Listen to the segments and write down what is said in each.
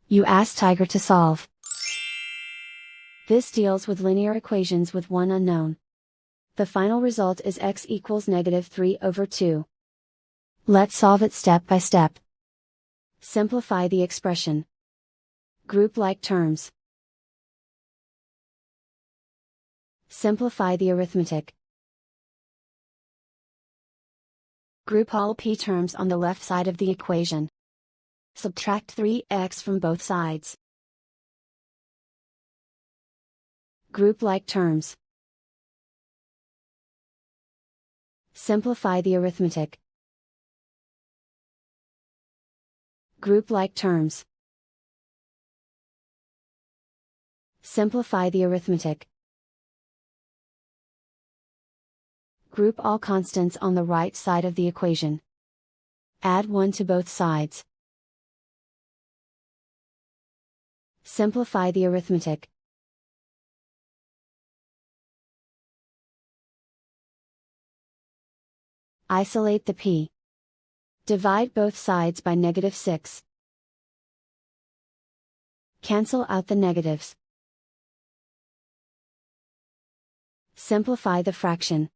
You ask Tiger to solve. This deals with linear equations with one unknown. The final result is x equals -3/2. Let's solve it step by step. Simplify the expression. Group like terms. Simplify the arithmetic. Group all p terms on the left side of the equation. Subtract 3x from both sides. Group like terms. Simplify the arithmetic. Group like terms. Simplify the arithmetic. Group all constants on the right side of the equation. Add 1 to both sides. Simplify the arithmetic. Isolate the p. Divide both sides by -6. Cancel out the negatives. Simplify the fraction.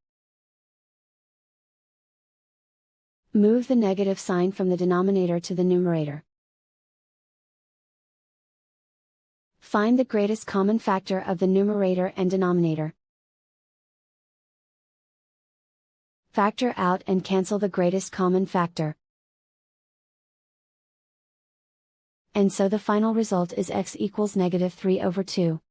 Move the negative sign from the denominator to the numerator. Find the greatest common factor of the numerator and denominator. Factor out and cancel the greatest common factor. And so the final result is x equals -3/2.